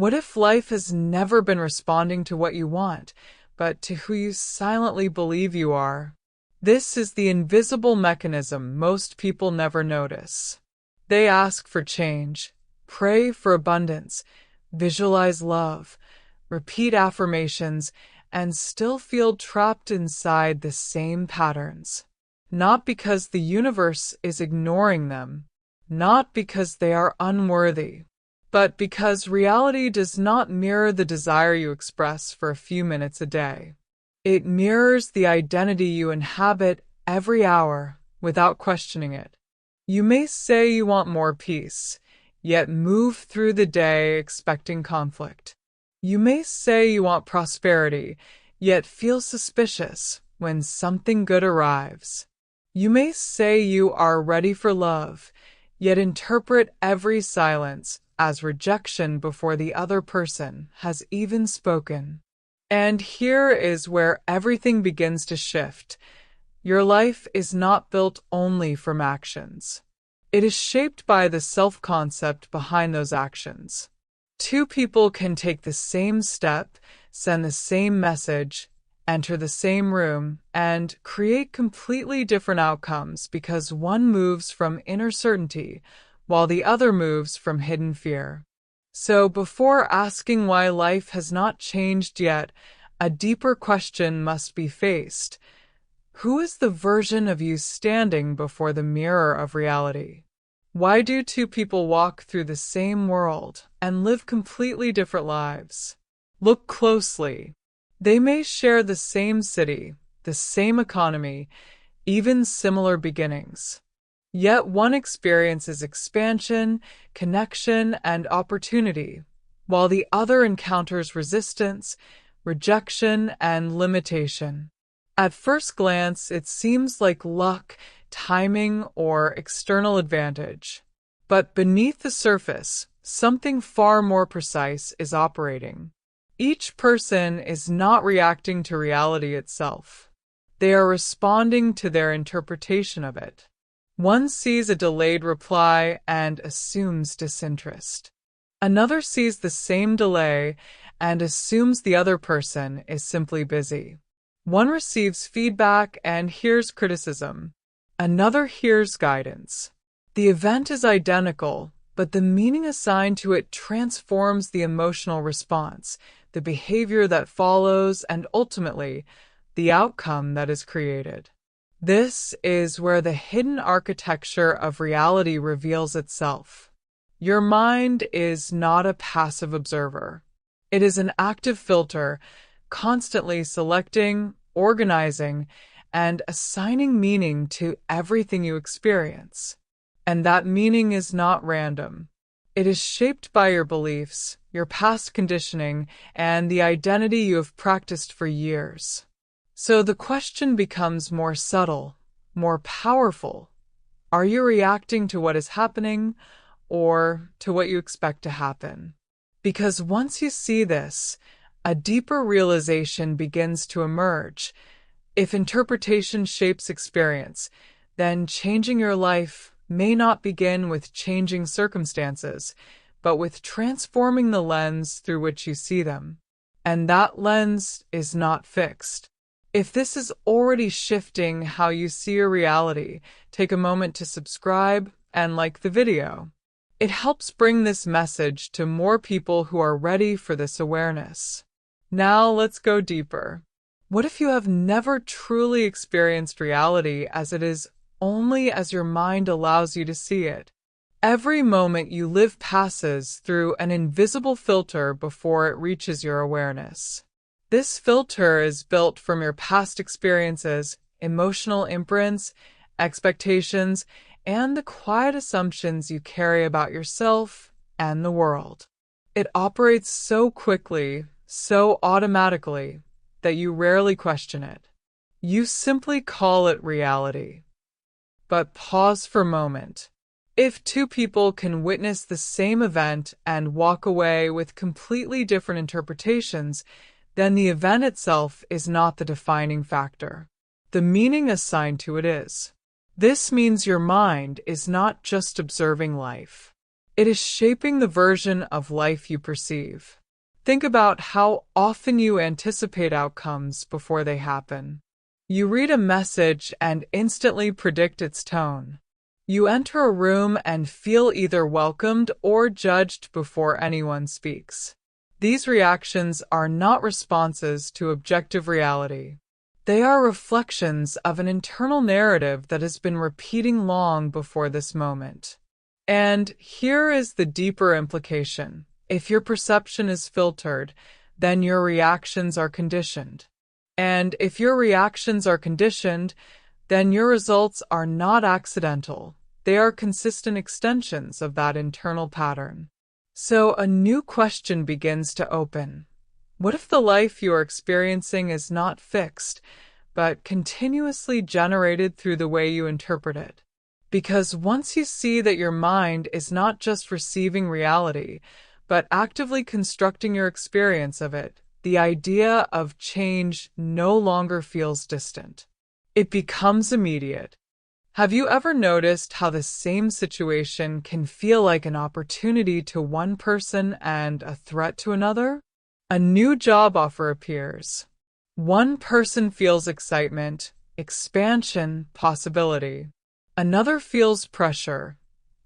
What if life has never been responding to what you want, but to who you silently believe you are? This is the invisible mechanism most people never notice. They ask for change, pray for abundance, visualize love, repeat affirmations, and still feel trapped inside the same patterns. Not because the universe is ignoring them, not because they are unworthy, but because reality does not mirror the desire you express for a few minutes a day. It mirrors the identity you inhabit every hour without questioning it. You may say you want more peace, yet move through the day expecting conflict. You may say you want prosperity, yet feel suspicious when something good arrives. You may say you are ready for love, yet interpret every silence as rejection before the other person has even spoken. And here is where everything begins to shift. Your life is not built only from actions. It is shaped by the self-concept behind those actions. Two people can take the same step, send the same message, enter the same room, and create completely different outcomes because one moves from inner certainty while the other moves from hidden fear. So before asking why life has not changed yet, a deeper question must be faced. Who is the version of you standing before the mirror of reality? Why do two people walk through the same world and live completely different lives? Look closely. They may share the same city, the same economy, even similar beginnings. Yet one experiences expansion, connection, and opportunity, while the other encounters resistance, rejection, and limitation. At first glance, it seems like luck, timing, or external advantage. But beneath the surface, something far more precise is operating. Each person is not reacting to reality itself. They are responding to their interpretation of it. One sees a delayed reply and assumes disinterest. Another sees the same delay and assumes the other person is simply busy. One receives feedback and hears criticism. Another hears guidance. The event is identical, but the meaning assigned to it transforms the emotional response, the behavior that follows, and ultimately, the outcome that is created. This is where the hidden architecture of reality reveals itself. Your mind is not a passive observer. It is an active filter, constantly selecting, organizing, and assigning meaning to everything you experience. And that meaning is not random. It is shaped by your beliefs, your past conditioning, and the identity you have practiced for years. So the question becomes more subtle, more powerful. Are you reacting to what is happening or to what you expect to happen? Because once you see this, a deeper realization begins to emerge. If interpretation shapes experience, then changing your life may not begin with changing circumstances, but with transforming the lens through which you see them. And that lens is not fixed. If this is already shifting how you see your reality, take a moment to subscribe and like the video. It helps bring this message to more people who are ready for this awareness. Now let's go deeper. What if you have never truly experienced reality as it is only as your mind allows you to see it? Every moment you live passes through an invisible filter before it reaches your awareness. This filter is built from your past experiences, emotional imprints, expectations, and the quiet assumptions you carry about yourself and the world. It operates so quickly, so automatically, that you rarely question it. You simply call it reality. But pause for a moment. If two people can witness the same event and walk away with completely different interpretations, then the event itself is not the defining factor. The meaning assigned to it is. This means your mind is not just observing life. It is shaping the version of life you perceive. Think about how often you anticipate outcomes before they happen. You read a message and instantly predict its tone. You enter a room and feel either welcomed or judged before anyone speaks. These reactions are not responses to objective reality. They are reflections of an internal narrative that has been repeating long before this moment. And here is the deeper implication. If your perception is filtered, then your reactions are conditioned. And if your reactions are conditioned, then your results are not accidental. They are consistent extensions of that internal pattern. So a new question begins to open. What if the life you are experiencing is not fixed, but continuously generated through the way you interpret it? Because once you see that your mind is not just receiving reality, but actively constructing your experience of it, the idea of change no longer feels distant. It becomes immediate. Have you ever noticed how the same situation can feel like an opportunity to one person and a threat to another? A new job offer appears. One person feels excitement, expansion, possibility. Another feels pressure,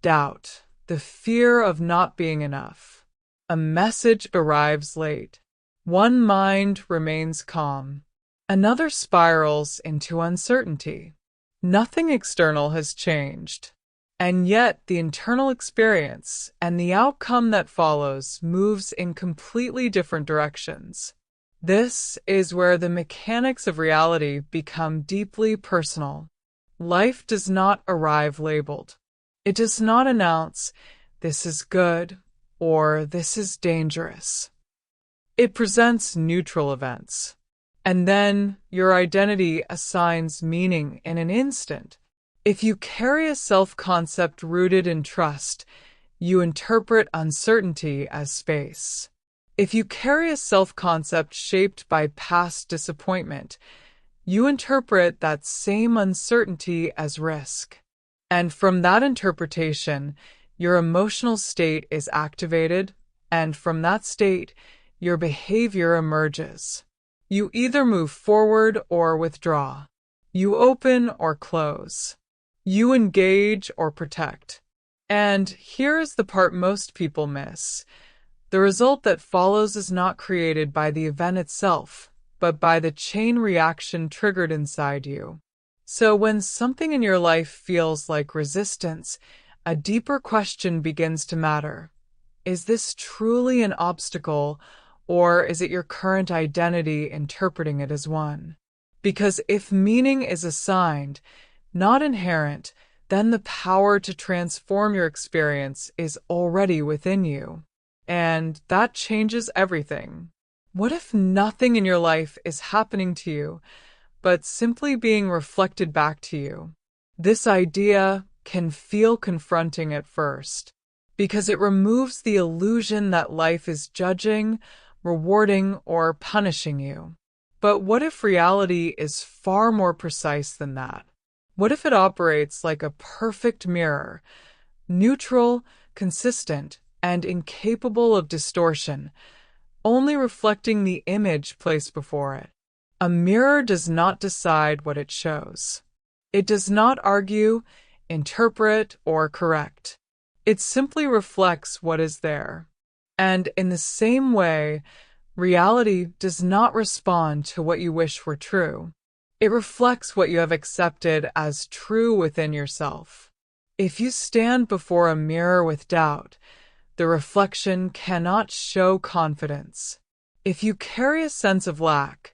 doubt, the fear of not being enough. A message arrives late. One mind remains calm. Another spirals into uncertainty. Nothing external has changed, and yet the internal experience and the outcome that follows moves in completely different directions. This is where the mechanics of reality become deeply personal. Life does not arrive labeled. It does not announce, "This is good," or "This is dangerous." It presents neutral events. And then your identity assigns meaning in an instant. If you carry a self-concept rooted in trust, you interpret uncertainty as space. If you carry a self-concept shaped by past disappointment, you interpret that same uncertainty as risk. And from that interpretation, your emotional state is activated, and from that state, your behavior emerges. You either move forward or withdraw. You open or close. You engage or protect. And here is the part most people miss. The result that follows is not created by the event itself, but by the chain reaction triggered inside you. So when something in your life feels like resistance, a deeper question begins to matter. Is this truly an obstacle, or is it your current identity interpreting it as one? Because if meaning is assigned, not inherent, then the power to transform your experience is already within you. And that changes everything. What if nothing in your life is happening to you, but simply being reflected back to you? This idea can feel confronting at first, because it removes the illusion that life is judging, rewarding, or punishing you. But what if reality is far more precise than that? What if it operates like a perfect mirror, neutral, consistent, and incapable of distortion, only reflecting the image placed before it? A mirror does not decide what it shows. It does not argue, interpret, or correct. It simply reflects what is there. And in the same way, reality does not respond to what you wish were true. It reflects what you have accepted as true within yourself. If you stand before a mirror with doubt, the reflection cannot show confidence. If you carry a sense of lack,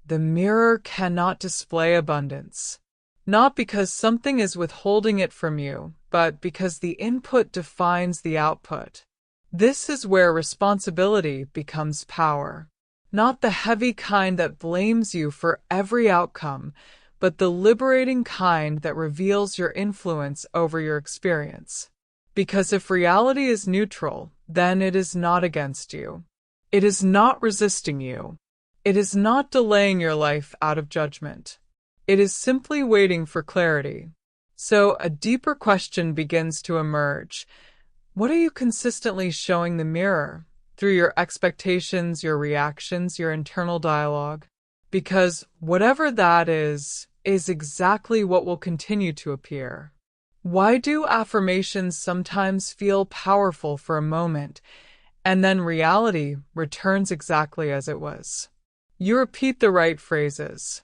the mirror cannot display abundance. Not because something is withholding it from you, but because the input defines the output. This is where responsibility becomes power. Not the heavy kind that blames you for every outcome, but the liberating kind that reveals your influence over your experience. Because if reality is neutral, then it is not against you. It is not resisting you. It is not delaying your life out of judgment. It is simply waiting for clarity. So a deeper question begins to emerge. What are you consistently showing the mirror through your expectations, your reactions, your internal dialogue? Because whatever that is exactly what will continue to appear. Why do affirmations sometimes feel powerful for a moment, and then reality returns exactly as it was? You repeat the right phrases.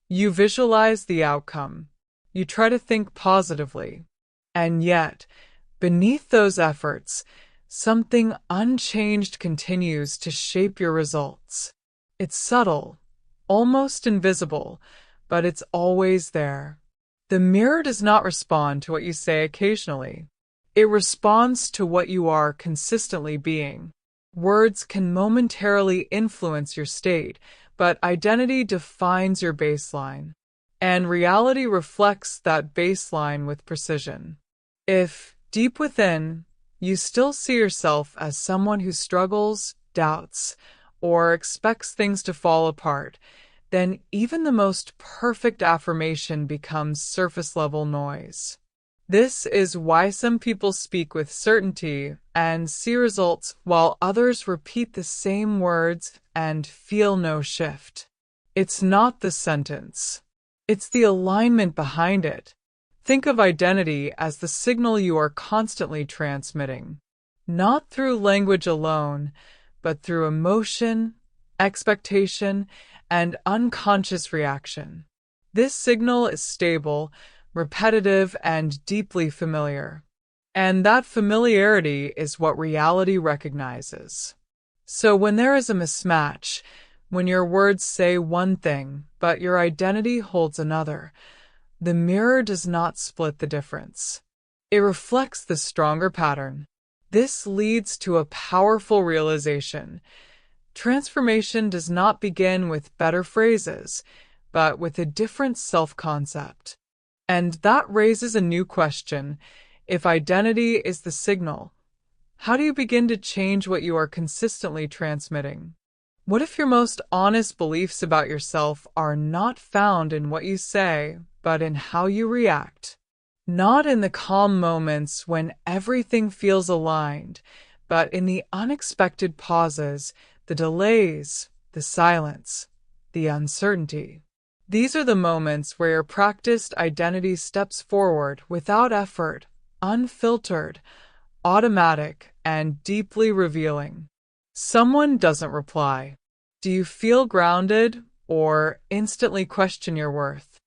You visualize the outcome. You try to think positively. And yet, beneath those efforts, something unchanged continues to shape your results. It's subtle, almost invisible, but it's always there. The mirror does not respond to what you say occasionally. It responds to what you are consistently being. Words can momentarily influence your state, but identity defines your baseline, and reality reflects that baseline with precision. If, deep within, you still see yourself as someone who struggles, doubts, or expects things to fall apart, then even the most perfect affirmation becomes surface-level noise. This is why some people speak with certainty and see results while others repeat the same words and feel no shift. It's not the sentence. It's the alignment behind it. Think of identity as the signal you are constantly transmitting, not through language alone, but through emotion, expectation, and unconscious reaction. This signal is stable, repetitive, and deeply familiar. And that familiarity is what reality recognizes. So when there is a mismatch, when your words say one thing, but your identity holds another, the mirror does not split the difference. It reflects the stronger pattern. This leads to a powerful realization. Transformation does not begin with better phrases, but with a different self-concept. And that raises a new question. If identity is the signal, how do you begin to change what you are consistently transmitting? What if your most honest beliefs about yourself are not found in what you say, but in how you react? Not in the calm moments when everything feels aligned, but in the unexpected pauses, the delays, the silence, the uncertainty. These are the moments where your practiced identity steps forward without effort, unfiltered, automatic, and deeply revealing. Someone doesn't reply. Do you feel grounded or instantly question your worth?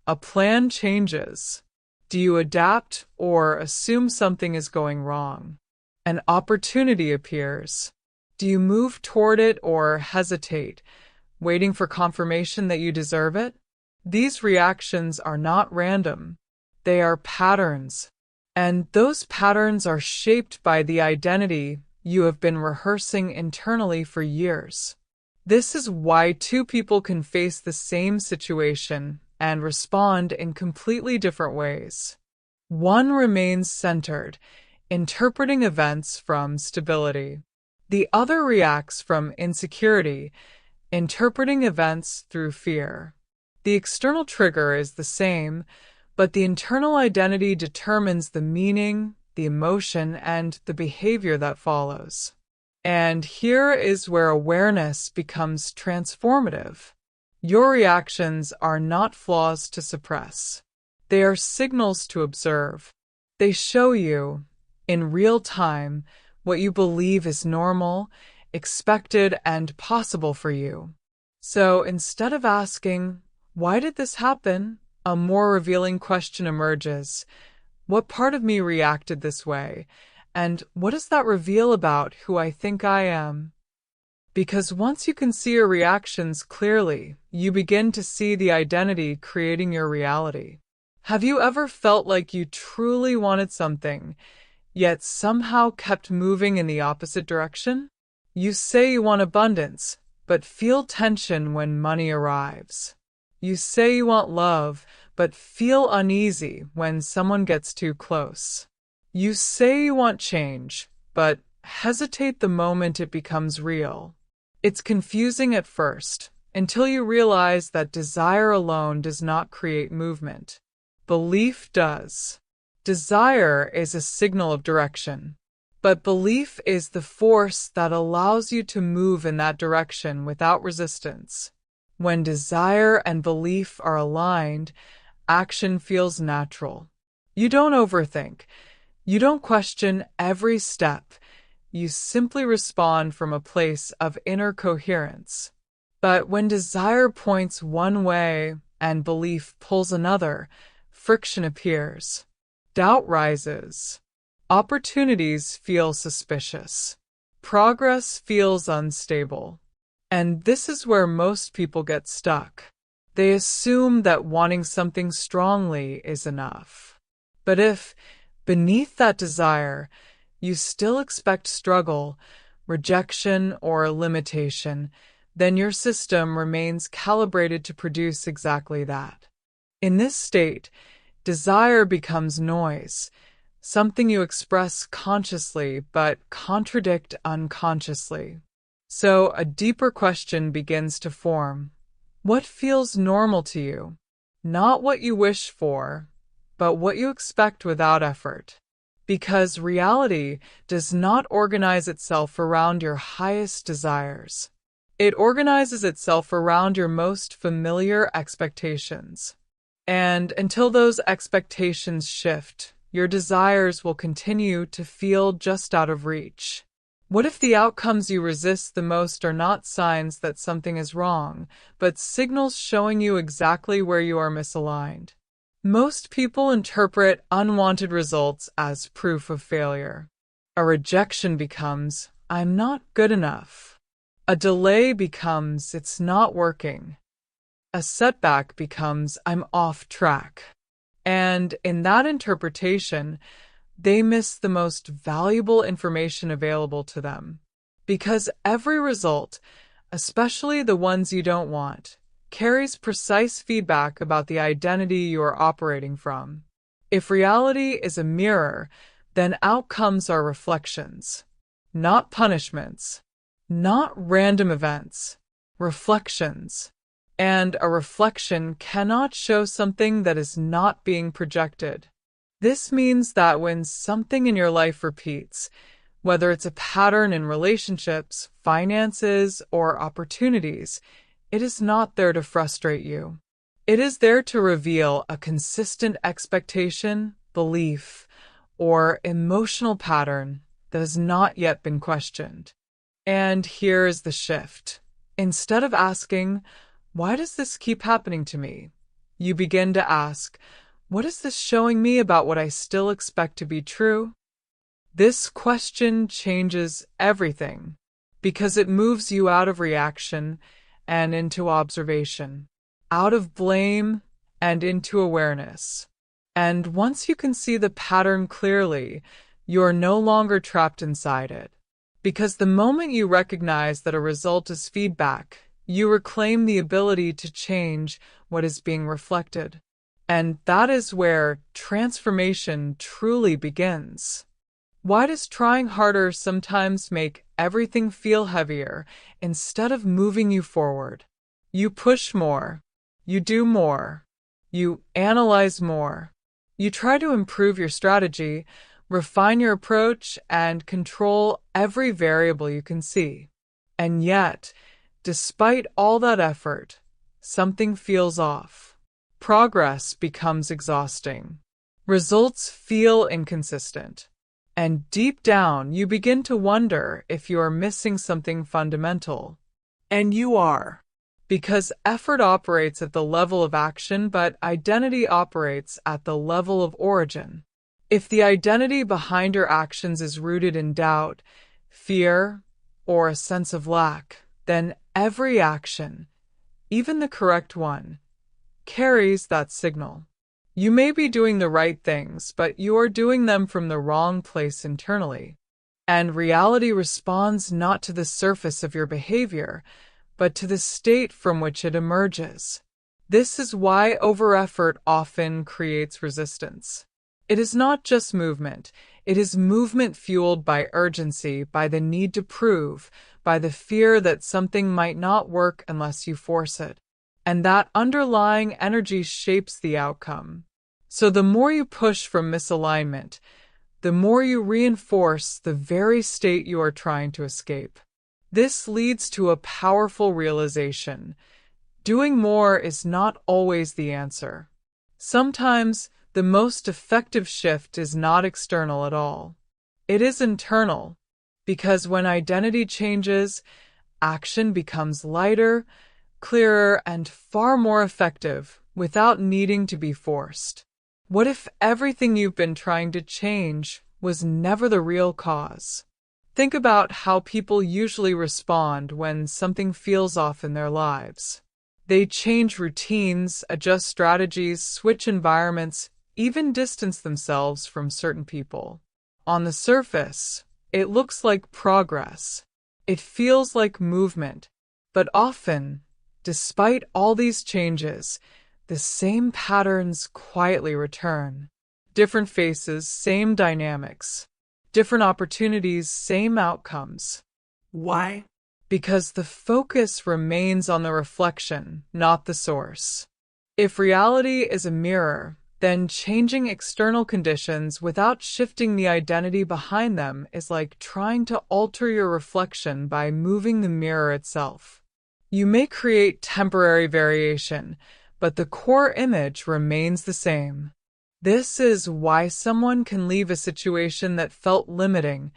A plan changes. Do you adapt or assume something is going wrong? An opportunity appears. Do you move toward it or hesitate, waiting for confirmation that you deserve it? These reactions are not random. They are patterns. And those patterns are shaped by the identity you have been rehearsing internally for years. This is why two people can face the same situation and respond in completely different ways. One remains centered, interpreting events from stability. The other reacts from insecurity, interpreting events through fear. The external trigger is the same, but the internal identity determines the meaning, the emotion, and the behavior that follows. And here is where awareness becomes transformative. Your reactions are not flaws to suppress. They are signals to observe. They show you, in real time, what you believe is normal, expected, and possible for you. So instead of asking, "Why did this happen?" a more revealing question emerges. What part of me reacted this way? And what does that reveal about who I think I am? Because once you can see your reactions clearly, you begin to see the identity creating your reality. Have you ever felt like you truly wanted something, yet somehow kept moving in the opposite direction? You say you want abundance, but feel tension when money arrives. You say you want love, but feel uneasy when someone gets too close. You say you want change, but hesitate the moment it becomes real. It's confusing at first, until you realize that desire alone does not create movement. Belief does. Desire is a signal of direction. But belief is the force that allows you to move in that direction without resistance. When desire and belief are aligned, action feels natural. You don't overthink. You don't question every step. You simply respond from a place of inner coherence. But when desire points one way and belief pulls another, friction appears. Doubt rises. Opportunities feel suspicious. Progress feels unstable. And this is where most people get stuck. They assume that wanting something strongly is enough. But if, beneath that desire, you still expect struggle, rejection, or limitation, then your system remains calibrated to produce exactly that. In this state, desire becomes noise, something you express consciously but contradict unconsciously. So a deeper question begins to form. What feels normal to you? Not what you wish for, but what you expect without effort. Because reality does not organize itself around your highest desires. It organizes itself around your most familiar expectations. And until those expectations shift, your desires will continue to feel just out of reach. What if the outcomes you resist the most are not signs that something is wrong, but signals showing you exactly where you are misaligned? Most people interpret unwanted results as proof of failure. A rejection becomes, I'm not good enough. A delay becomes, it's not working. A setback becomes, I'm off track. And in that interpretation, they miss the most valuable information available to them. Because every result, especially the ones you don't want, carries precise feedback about the identity you are operating from. If reality is a mirror, then outcomes are reflections, not punishments, not random events, reflections. And a reflection cannot show something that is not being projected. This means that when something in your life repeats, whether it's a pattern in relationships, finances, or opportunities, it is not there to frustrate you. It is there to reveal a consistent expectation, belief, or emotional pattern that has not yet been questioned. And here is the shift. Instead of asking, why does this keep happening to me? You begin to ask, what is this showing me about what I still expect to be true? This question changes everything because it moves you out of reaction and into observation, out of blame and into awareness. And once you can see the pattern clearly, you are no longer trapped inside it. Because the moment you recognize that a result is feedback, you reclaim the ability to change what is being reflected. And that is where transformation truly begins. Why does trying harder sometimes make everything feel heavier instead of moving you forward? You push more. You do more. You analyze more. You try to improve your strategy, refine your approach, and control every variable you can see. And yet, despite all that effort, something feels off. Progress becomes exhausting. Results feel inconsistent. And deep down, you begin to wonder if you are missing something fundamental. And you are. Because effort operates at the level of action, but identity operates at the level of origin. If the identity behind your actions is rooted in doubt, fear, or a sense of lack, then every action, even the correct one, carries that signal. You may be doing the right things, but you are doing them from the wrong place internally. And reality responds not to the surface of your behavior, but to the state from which it emerges. This is why over-effort often creates resistance. It is not just movement. It is movement fueled by urgency, by the need to prove, by the fear that something might not work unless you force it. And that underlying energy shapes the outcome. So the more you push from misalignment, the more you reinforce the very state you are trying to escape. This leads to a powerful realization. Doing more is not always the answer. Sometimes, the most effective shift is not external at all. It is internal, because when identity changes, action becomes lighter, clearer, and far more effective without needing to be forced. What if everything you've been trying to change was never the real cause? Think about how people usually respond when something feels off in their lives. They change routines, adjust strategies, switch environments, even distance themselves from certain people. On the surface, it looks like progress. It feels like movement. But often, despite all these changes, the same patterns quietly return. Different faces, same dynamics. Different opportunities, same outcomes. Why? Because the focus remains on the reflection, not the source. If reality is a mirror, then changing external conditions without shifting the identity behind them is like trying to alter your reflection by moving the mirror itself. You may create temporary variation, but the core image remains the same. This is why someone can leave a situation that felt limiting,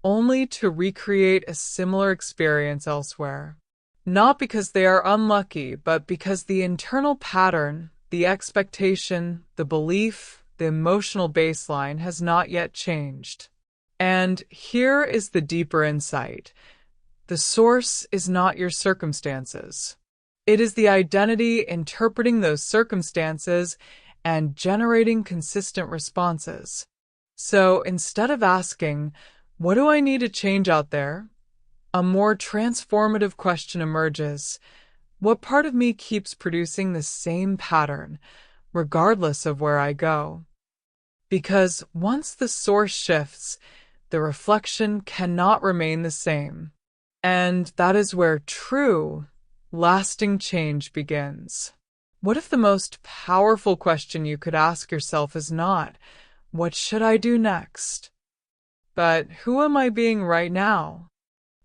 only to recreate a similar experience elsewhere. Not because they are unlucky, but because the internal pattern, the expectation, the belief, the emotional baseline has not yet changed. And here is the deeper insight. The source is not your circumstances. It is the identity interpreting those circumstances and generating consistent responses. So instead of asking, "What do I need to change out there?" a more transformative question emerges. What part of me keeps producing the same pattern, regardless of where I go? Because once the source shifts, the reflection cannot remain the same. And that is where true, lasting change begins. What if the most powerful question you could ask yourself is not, "What should I do next?" but "Who am I being right now?"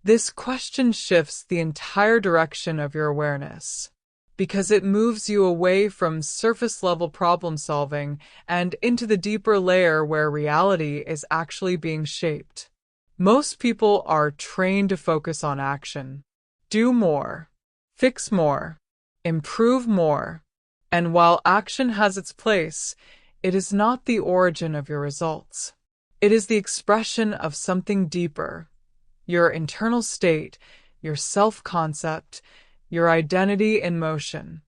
This question shifts the entire direction of your awareness, because it moves you away from surface-level problem-solving and into the deeper layer where reality is actually being shaped. Most people are trained to focus on action. Do more. Fix more. Improve more. And while action has its place, it is not the origin of your results. It is the expression of something deeper. Your internal state, your self-concept, your identity in motion.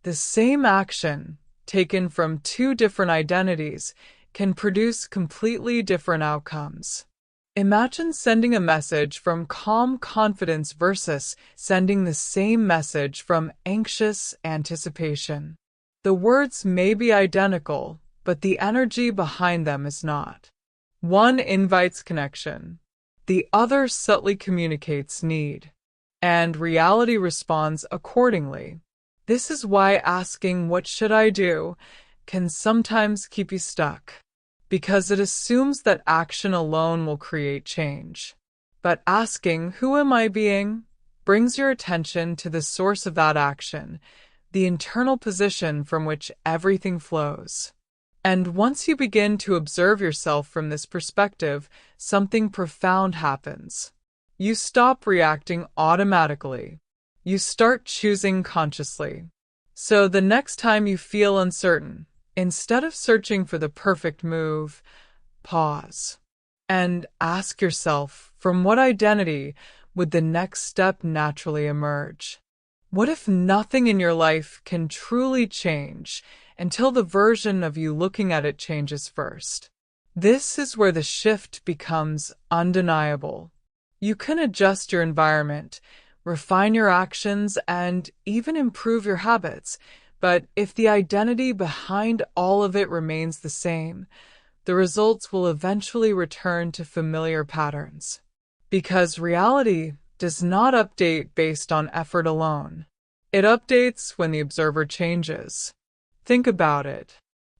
The same action, taken from two different identities, can produce completely different outcomes. Imagine sending a message from calm confidence versus sending the same message from anxious anticipation. The words may be identical, but the energy behind them is not. One invites connection. The other subtly communicates need. And reality responds accordingly. This is why asking, "What should I do?" can sometimes keep you stuck, because it assumes that action alone will create change. But asking, "Who am I being?" brings your attention to the source of that action, the internal position from which everything flows. And once you begin to observe yourself from this perspective, something profound happens. You stop reacting automatically. You start choosing consciously. So the next time you feel uncertain, instead of searching for the perfect move, pause and ask yourself, from what identity would the next step naturally emerge? What if nothing in your life can truly change until the version of you looking at it changes first? This is where the shift becomes undeniable. You can adjust your environment, refine your actions, and even improve your habits. But if the identity behind all of it remains the same, the results will eventually return to familiar patterns. Because reality does not update based on effort alone. It updates when the observer changes. Think about it.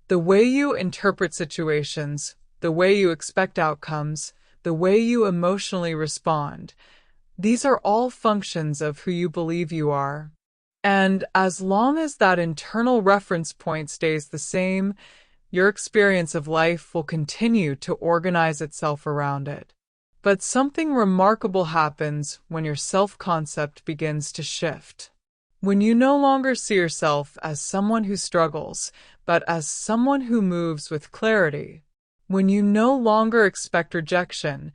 The way you interpret situations, the way you expect outcomes, the way you emotionally respond. These are all functions of who you believe you are. And as long as that internal reference point stays the same, your experience of life will continue to organize itself around it. But something remarkable happens when your self-concept begins to shift. When you no longer see yourself as someone who struggles, but as someone who moves with clarity. When you no longer expect rejection,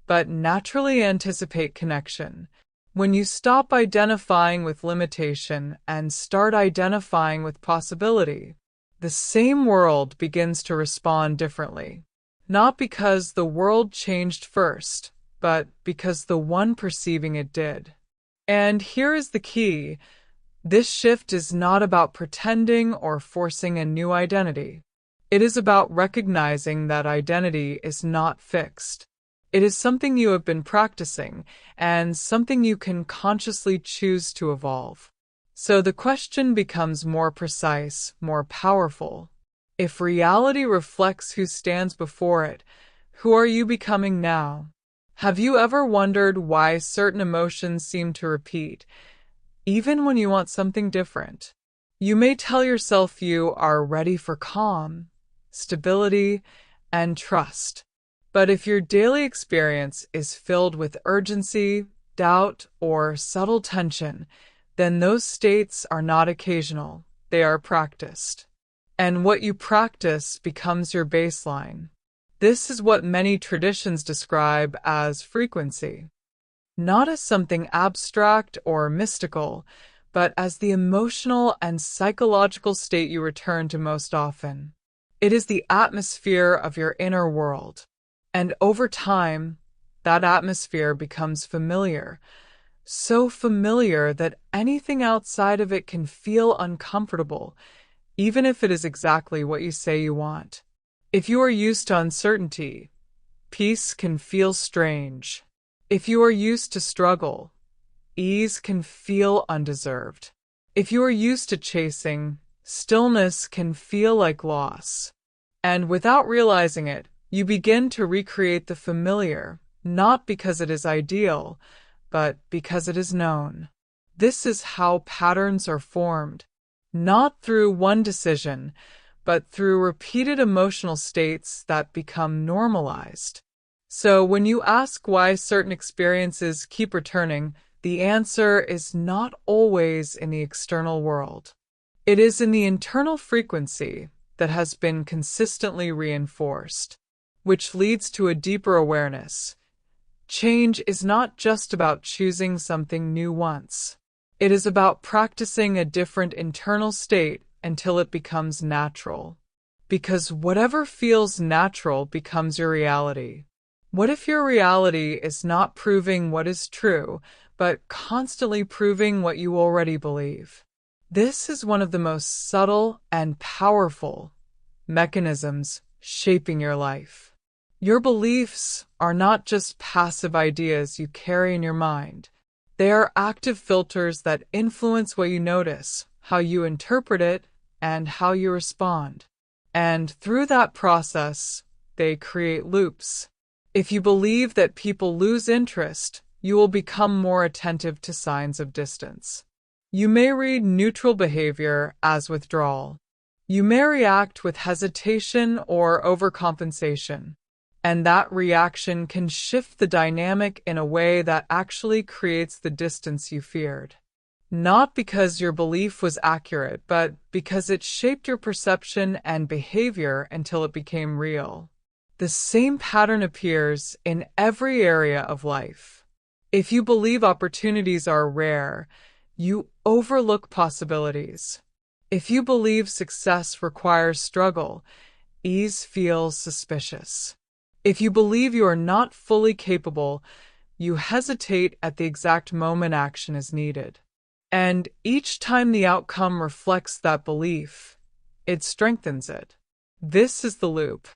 but naturally anticipate connection. When you stop identifying with limitation and start identifying with possibility, the same world begins to respond differently. Not because the world changed first, but because the one perceiving it did. And here is the key. This shift is not about pretending or forcing a new identity. It is about recognizing that identity is not fixed. It is something you have been practicing, and something you can consciously choose to evolve. So the question becomes more precise, more powerful. If reality reflects who stands before it, who are you becoming now? Have you ever wondered why certain emotions seem to repeat, even when you want something different? You may tell yourself you are ready for calm, stability, and trust. But if your daily experience is filled with urgency, doubt, or subtle tension, then those states are not occasional, they are practiced. And what you practice becomes your baseline. This is what many traditions describe as frequency. Not as something abstract or mystical, but as the emotional and psychological state you return to most often. It is the atmosphere of your inner world. And over time, that atmosphere becomes familiar, so familiar that anything outside of it can feel uncomfortable, even if it is exactly what you say you want. If you are used to uncertainty, peace can feel strange. If you are used to struggle, ease can feel undeserved. If you are used to chasing, stillness can feel like loss. And without realizing it, you begin to recreate the familiar, not because it is ideal, but because it is known. This is how patterns are formed, not through one decision, but through repeated emotional states that become normalized. So when you ask why certain experiences keep returning, the answer is not always in the external world. It is in the internal frequency that has been consistently reinforced, which leads to a deeper awareness. Change is not just about choosing something new once. It is about practicing a different internal state until it becomes natural. Because whatever feels natural becomes your reality. What if your reality is not proving what is true, but constantly proving what you already believe? This is one of the most subtle and powerful mechanisms shaping your life. Your beliefs are not just passive ideas you carry in your mind. They are active filters that influence what you notice, how you interpret it, and how you respond. And through that process, they create loops. If you believe that people lose interest, you will become more attentive to signs of distance. You may read neutral behavior as withdrawal. You may react with hesitation or overcompensation. And that reaction can shift the dynamic in a way that actually creates the distance you feared. Not because your belief was accurate, but because it shaped your perception and behavior until it became real. The same pattern appears in every area of life. If you believe opportunities are rare, you overlook possibilities. If you believe success requires struggle, ease feels suspicious. If you believe you are not fully capable, you hesitate at the exact moment action is needed. And each time the outcome reflects that belief, it strengthens it. This is the loop.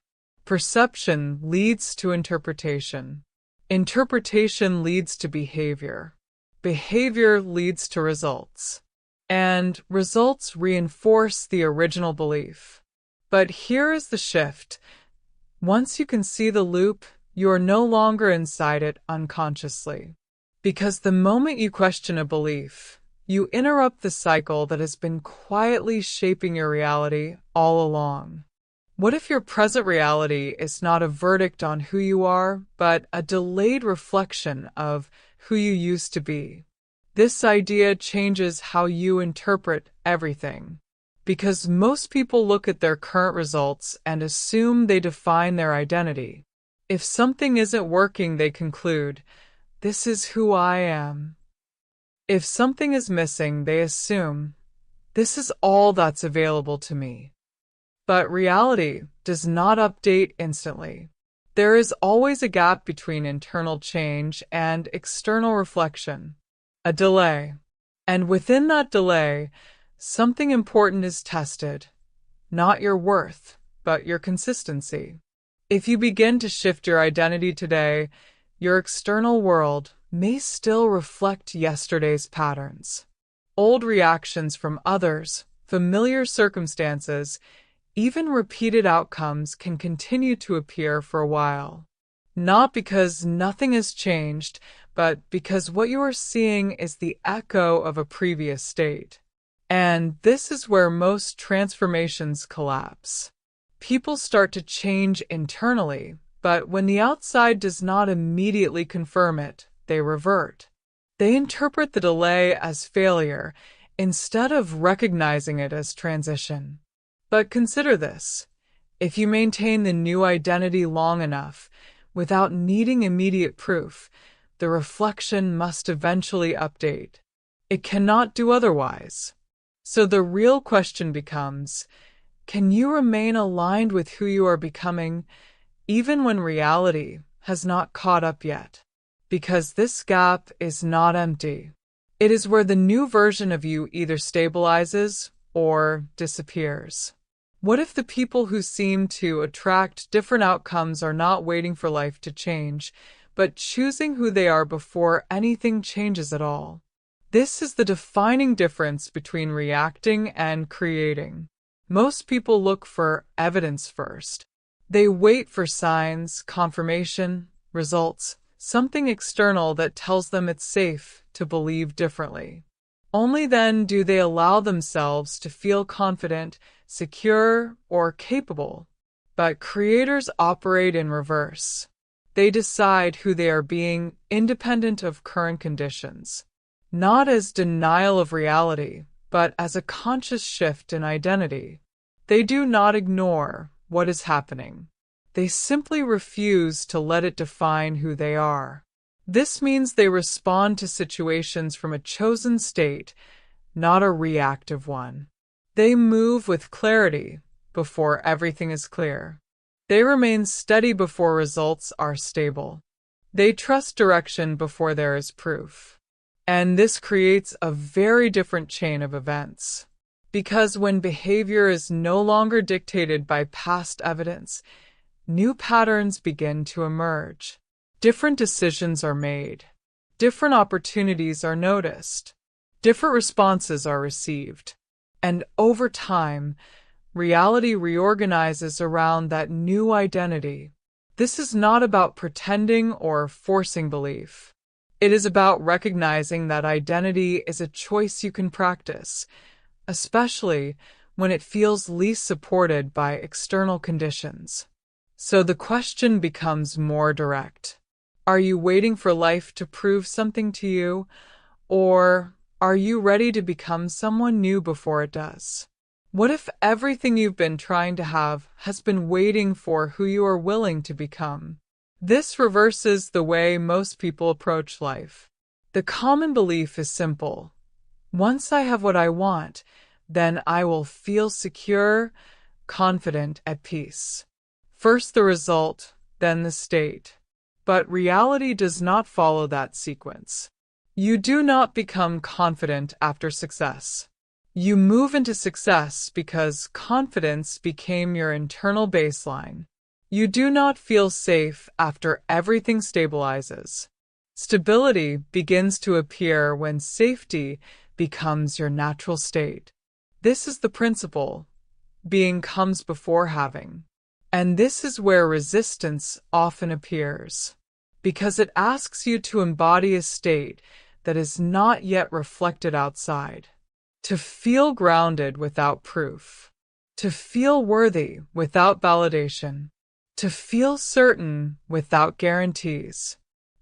Perception leads to interpretation. Interpretation leads to behavior. Behavior leads to results. And results reinforce the original belief. But here is the shift. Once you can see the loop, you are no longer inside it unconsciously. Because the moment you question a belief, you interrupt the cycle that has been quietly shaping your reality all along. What if your present reality is not a verdict on who you are, but a delayed reflection of who you used to be? This idea changes how you interpret everything. Because most people look at their current results and assume they define their identity. If something isn't working, they conclude, "This is who I am." If something is missing, they assume, "This is all that's available to me." But reality does not update instantly. There is always a gap between internal change and external reflection, a delay. And within that delay, something important is tested, not your worth, but your consistency. If you begin to shift your identity today, your external world may still reflect yesterday's patterns. Old reactions from others, familiar circumstances, even repeated outcomes can continue to appear for a while. Not because nothing has changed, but because what you are seeing is the echo of a previous state. And this is where most transformations collapse. People start to change internally, but when the outside does not immediately confirm it, they revert. They interpret the delay as failure instead of recognizing it as transition. But consider this. If you maintain the new identity long enough, without needing immediate proof, the reflection must eventually update. It cannot do otherwise. So the real question becomes, can you remain aligned with who you are becoming, even when reality has not caught up yet? Because this gap is not empty. It is where the new version of you either stabilizes or disappears. What if the people who seem to attract different outcomes are not waiting for life to change, but choosing who they are before anything changes at all? This is the defining difference between reacting and creating. Most people look for evidence first. They wait for signs, confirmation, results, something external that tells them it's safe to believe differently. Only then do they allow themselves to feel confident, secure, or capable. But creators operate in reverse. They decide who they are being independent of current conditions, not as denial of reality, but as a conscious shift in identity. They do not ignore what is happening. They simply refuse to let it define who they are. This means they respond to situations from a chosen state, not a reactive one. They move with clarity before everything is clear. They remain steady before results are stable. They trust direction before there is proof. And this creates a very different chain of events. Because when behavior is no longer dictated by past evidence, new patterns begin to emerge. Different decisions are made. Different opportunities are noticed. Different responses are received. And over time, reality reorganizes around that new identity. This is not about pretending or forcing belief. It is about recognizing that identity is a choice you can practice, especially when it feels least supported by external conditions. So the question becomes more direct. Are you waiting for life to prove something to you, or are you ready to become someone new before it does? What if everything you've been trying to have has been waiting for who you are willing to become? This reverses the way most people approach life. The common belief is simple. Once I have what I want, then I will feel secure, confident, at peace. First the result, then the state. But reality does not follow that sequence. You do not become confident after success. You move into success because confidence became your internal baseline. You do not feel safe after everything stabilizes. Stability begins to appear when safety becomes your natural state. This is the principle. Being comes before having. And this is where resistance often appears, because it asks you to embody a state that is not yet reflected outside, to feel grounded without proof, to feel worthy without validation, to feel certain without guarantees.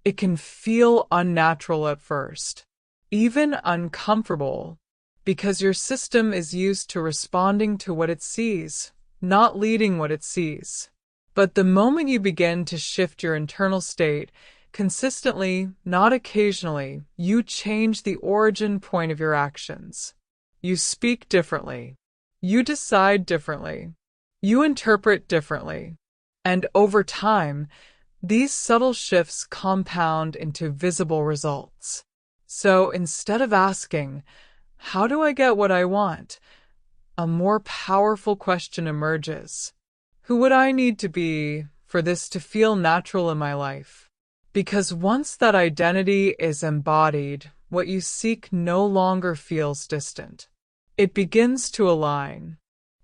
It can feel unnatural at first, even uncomfortable, because your system is used to responding to what it sees, not leading what it sees. But the moment you begin to shift your internal state, consistently, not occasionally, you change the origin point of your actions. You speak differently. You decide differently. You interpret differently. And over time, these subtle shifts compound into visible results. So instead of asking, "How do I get what I want?" a more powerful question emerges. Who would I need to be for this to feel natural in my life? Because once that identity is embodied, what you seek no longer feels distant. It begins to align.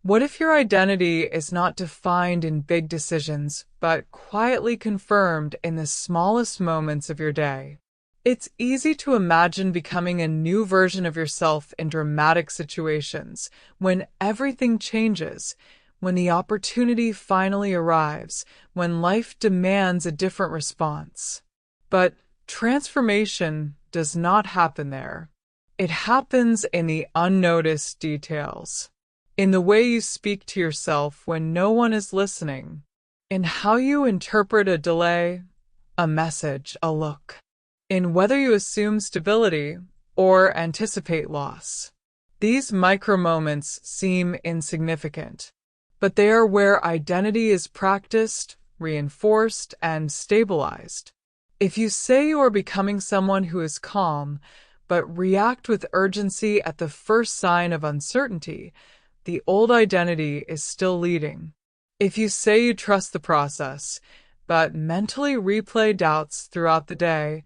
What if your identity is not defined in big decisions, but quietly confirmed in the smallest moments of your day? It's easy to imagine becoming a new version of yourself in dramatic situations, when everything changes, when the opportunity finally arrives, when life demands a different response. But transformation does not happen there. It happens in the unnoticed details. In the way you speak to yourself when no one is listening, in how you interpret a delay, a message, a look, in whether you assume stability or anticipate loss. These micro moments seem insignificant, but they are where identity is practiced, reinforced, and stabilized. If you say you are becoming someone who is calm, but react with urgency at the first sign of uncertainty, the old identity is still leading. If you say you trust the process, but mentally replay doubts throughout the day,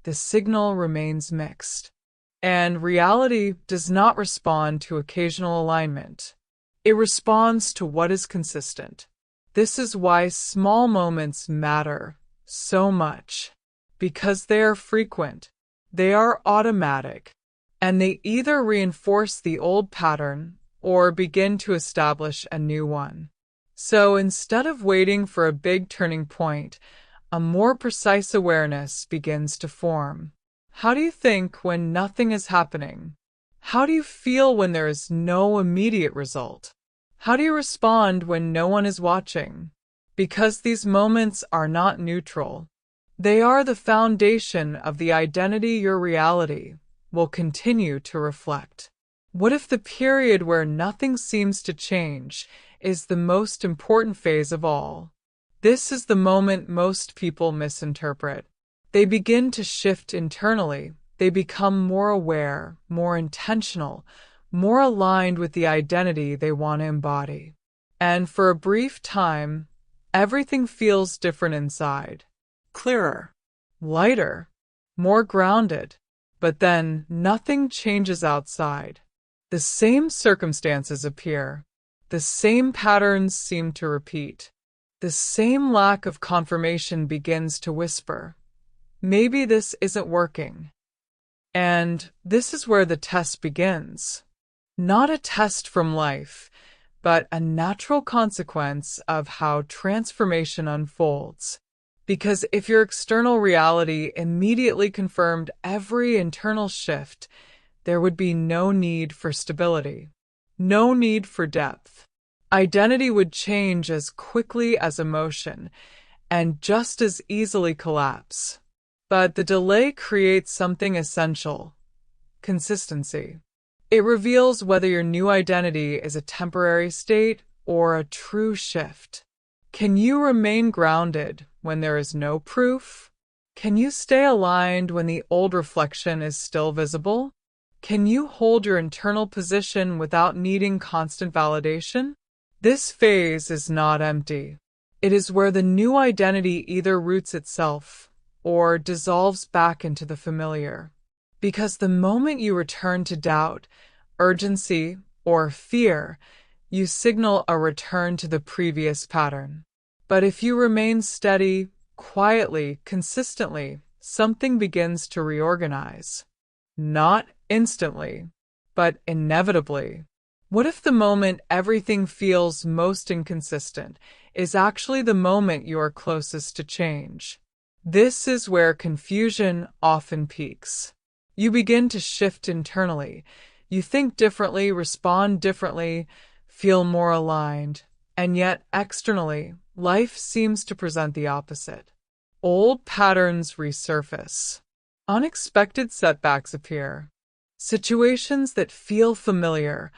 the signal remains mixed. And reality does not respond to occasional alignment. It responds to what is consistent. This is why small moments matter so much, because they are frequent, they are automatic, and they either reinforce the old pattern or begin to establish a new one. So instead of waiting for a big turning point, a more precise awareness begins to form. How do you think when nothing is happening? How do you feel when there is no immediate result? How do you respond when no one is watching? Because these moments are not neutral. They are the foundation of the identity your reality will continue to reflect. What if the period where nothing seems to change is the most important phase of all? This is the moment most people misinterpret. They begin to shift internally. They become more aware, more intentional, more aligned with the identity they want to embody. And for a brief time, everything feels different inside. Clearer, lighter, more grounded. But then nothing changes outside. The same circumstances appear. The same patterns seem to repeat. The same lack of confirmation begins to whisper, "Maybe this isn't working." And this is where the test begins. Not a test from life, but a natural consequence of how transformation unfolds. Because if your external reality immediately confirmed every internal shift, there would be no need for stability, no need for depth. Identity would change as quickly as emotion, and just as easily collapse. But the delay creates something essential: consistency. It reveals whether your new identity is a temporary state or a true shift. Can you remain grounded when there is no proof? Can you stay aligned when the old reflection is still visible? Can you hold your internal position without needing constant validation? This phase is not empty. It is where the new identity either roots itself or dissolves back into the familiar. Because the moment you return to doubt, urgency, or fear, you signal a return to the previous pattern. But if you remain steady, quietly, consistently, something begins to reorganize. Not instantly, but inevitably. What if the moment everything feels most inconsistent is actually the moment you are closest to change? This is where confusion often peaks. You begin to shift internally. You think differently, respond differently, feel more aligned, and yet externally, life seems to present the opposite. Old patterns resurface. Unexpected setbacks appear. Situations that feel familiar,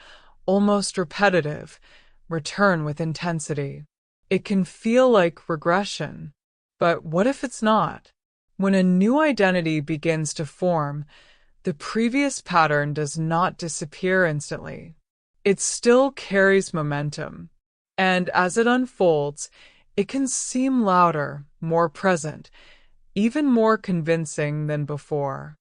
almost repetitive, return with intensity. It can feel like regression. But what if it's not? When a new identity begins to form, the previous pattern does not disappear instantly. It still carries momentum. And as it unfolds, it can seem louder, more present, even more convincing than before.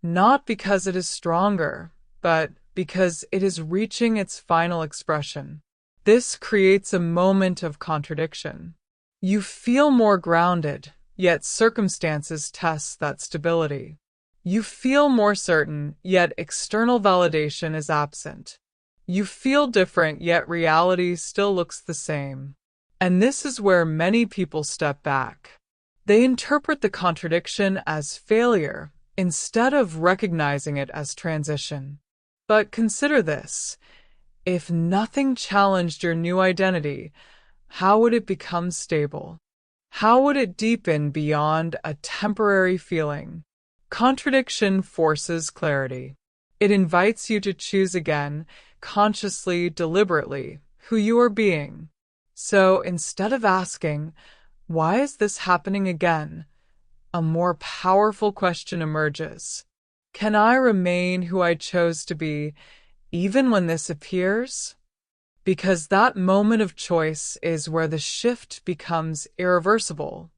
Not because it is stronger, but because it is reaching its final expression. This creates a moment of contradiction. You feel more grounded, yet circumstances test that stability. You feel more certain, yet external validation is absent. You feel different, yet reality still looks the same. And this is where many people step back. They interpret the contradiction as failure instead of recognizing it as transition. But consider this. If nothing challenged your new identity, how would it become stable? How would it deepen beyond a temporary feeling? Contradiction forces clarity. It invites you to choose again, consciously, deliberately, who you are being. So instead of asking, "Why is this happening again?" a more powerful question emerges. Can I remain who I chose to be, even when this appears? Because that moment of choice is where the shift becomes irreversible.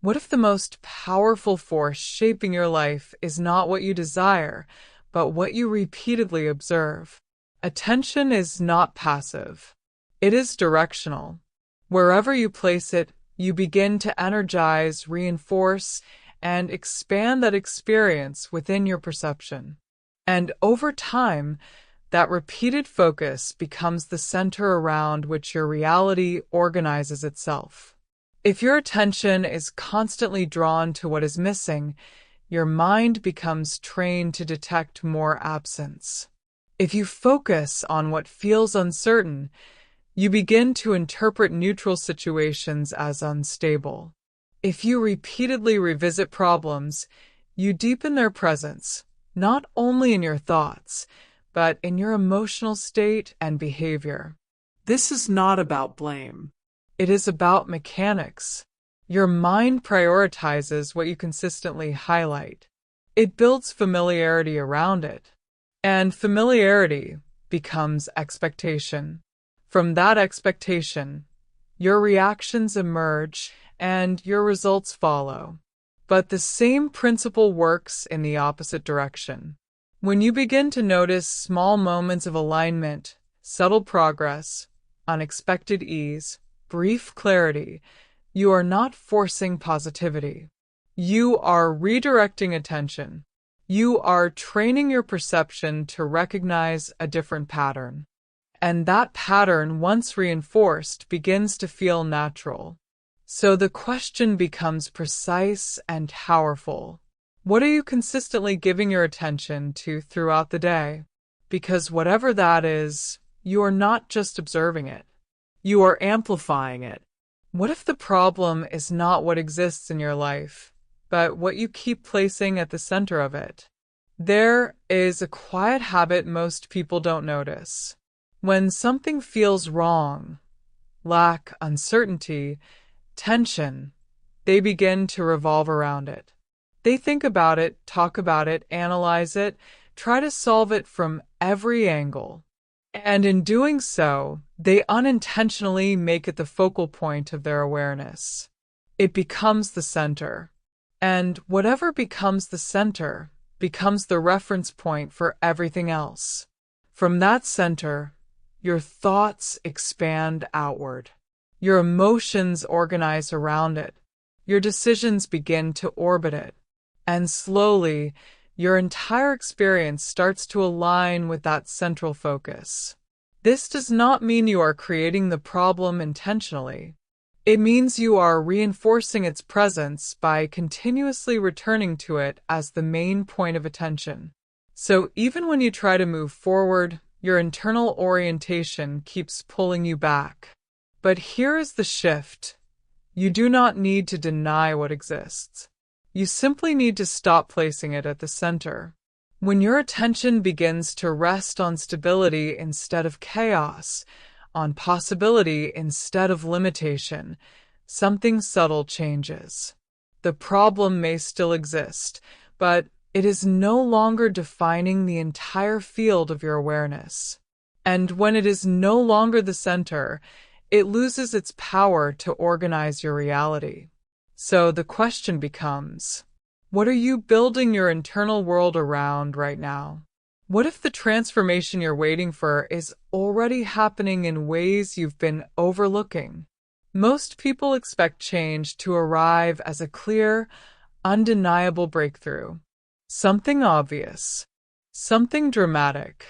What if the most powerful force shaping your life is not what you desire, but what you repeatedly observe? Attention is not passive. It is directional. Wherever you place it, you begin to energize, reinforce, and expand that experience within your perception. And over time, that repeated focus becomes the center around which your reality organizes itself. If your attention is constantly drawn to what is missing, your mind becomes trained to detect more absence. If you focus on what feels uncertain, you begin to interpret neutral situations as unstable. If you repeatedly revisit problems, you deepen their presence, not only in your thoughts, but in your emotional state and behavior. This is not about blame. It is about mechanics. Your mind prioritizes what you consistently highlight. It builds familiarity around it. And familiarity becomes expectation. From that expectation, your reactions emerge and your results follow. But the same principle works in the opposite direction. When you begin to notice small moments of alignment, subtle progress, unexpected ease, brief clarity, you are not forcing positivity. You are redirecting attention. You are training your perception to recognize a different pattern. And that pattern, once reinforced, begins to feel natural. So the question becomes precise and powerful. What are you consistently giving your attention to throughout the day? Because whatever that is, you are not just observing it. You are amplifying it. What if the problem is not what exists in your life, but what you keep placing at the center of it? There is a quiet habit most people don't notice. When something feels wrong, lack, uncertainty, tension, they begin to revolve around it. They think about it, talk about it, analyze it, try to solve it from every angle. And in doing so, they unintentionally make it the focal point of their awareness. It becomes the center. And whatever becomes the center becomes the reference point for everything else. From that center, your thoughts expand outward. Your emotions organize around it. Your decisions begin to orbit it. And slowly, your entire experience starts to align with that central focus. This does not mean you are creating the problem intentionally. It means you are reinforcing its presence by continuously returning to it as the main point of attention. So even when you try to move forward, your internal orientation keeps pulling you back. But here is the shift. You do not need to deny what exists. You simply need to stop placing it at the center. When your attention begins to rest on stability instead of chaos, on possibility instead of limitation, something subtle changes. The problem may still exist, but it is no longer defining the entire field of your awareness. And when it is no longer the center, it loses its power to organize your reality. So the question becomes, what are you building your internal world around right now? What if the transformation you're waiting for is already happening in ways you've been overlooking? Most people expect change to arrive as a clear, undeniable breakthrough. Something obvious, something dramatic.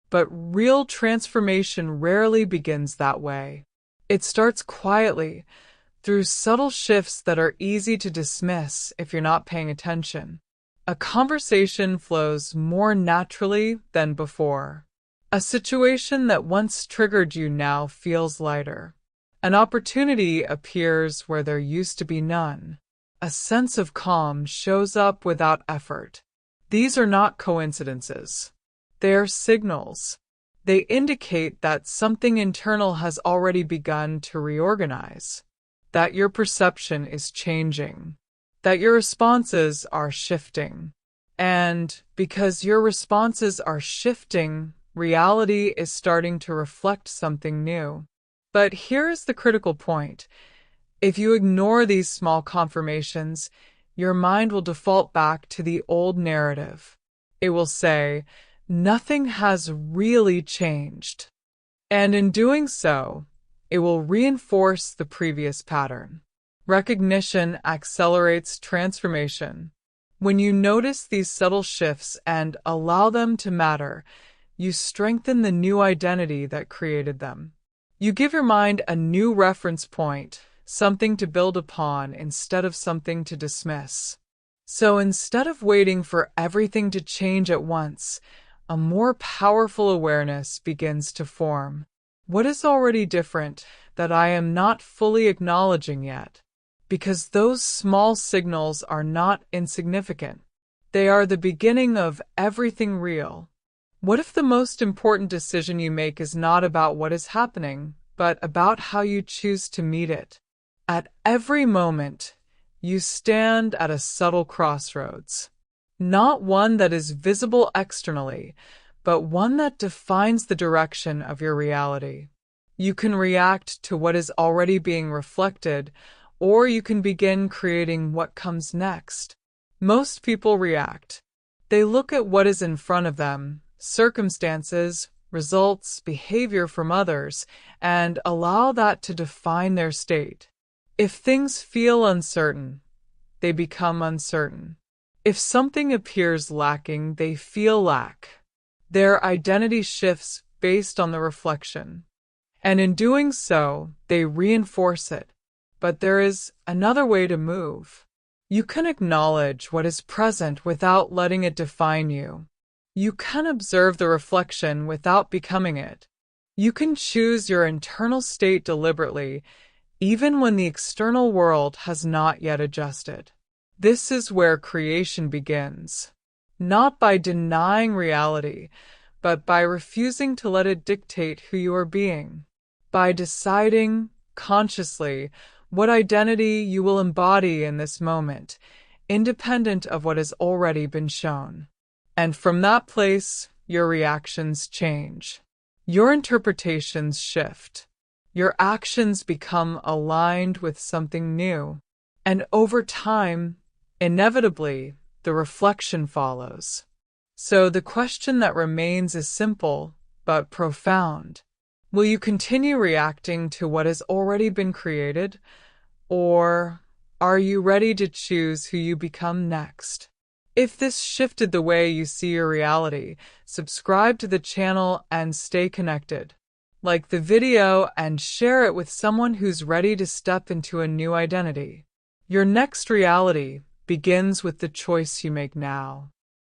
But real transformation rarely begins that way. It starts quietly, through subtle shifts that are easy to dismiss if you're not paying attention. A conversation flows more naturally than before. A situation that once triggered you now feels lighter. An opportunity appears where there used to be none. A sense of calm shows up without effort. These are not coincidences. They are signals. They indicate that something internal has already begun to reorganize, that your perception is changing, that your responses are shifting. And because your responses are shifting, reality is starting to reflect something new. But here is the critical point. If you ignore these small confirmations, your mind will default back to the old narrative. It will say, nothing has really changed. And in doing so, it will reinforce the previous pattern. Recognition accelerates transformation. When you notice these subtle shifts and allow them to matter, you strengthen the new identity that created them. You give your mind a new reference point, something to build upon instead of something to dismiss. So instead of waiting for everything to change at once, a more powerful awareness begins to form. What is already different that I am not fully acknowledging yet? Because those small signals are not insignificant. They are the beginning of everything real. What if the most important decision you make is not about what is happening, but about how you choose to meet it? At every moment, you stand at a subtle crossroads. Not one that is visible externally, but one that defines the direction of your reality. You can react to what is already being reflected, or you can begin creating what comes next. Most people react. They look at what is in front of them, circumstances, results, behavior from others, and allow that to define their state. If things feel uncertain, they become uncertain. If something appears lacking, they feel lack. Their identity shifts based on the reflection. And in doing so, they reinforce it. But there is another way to move. You can acknowledge what is present without letting it define you. You can observe the reflection without becoming it. You can choose your internal state deliberately, even when the external world has not yet adjusted. This is where creation begins. Not by denying reality, but by refusing to let it dictate who you are being. By deciding, consciously, what identity you will embody in this moment, independent of what has already been shown. And from that place, your reactions change. Your interpretations shift. Your actions become aligned with something new. And over time, inevitably, the reflection follows. So the question that remains is simple, but profound. Will you continue reacting to what has already been created, or are you ready to choose who you become next? If this shifted the way you see your reality, subscribe to the channel and stay connected. Like the video and share it with someone who's ready to step into a new identity. Your next reality begins with the choice you make now.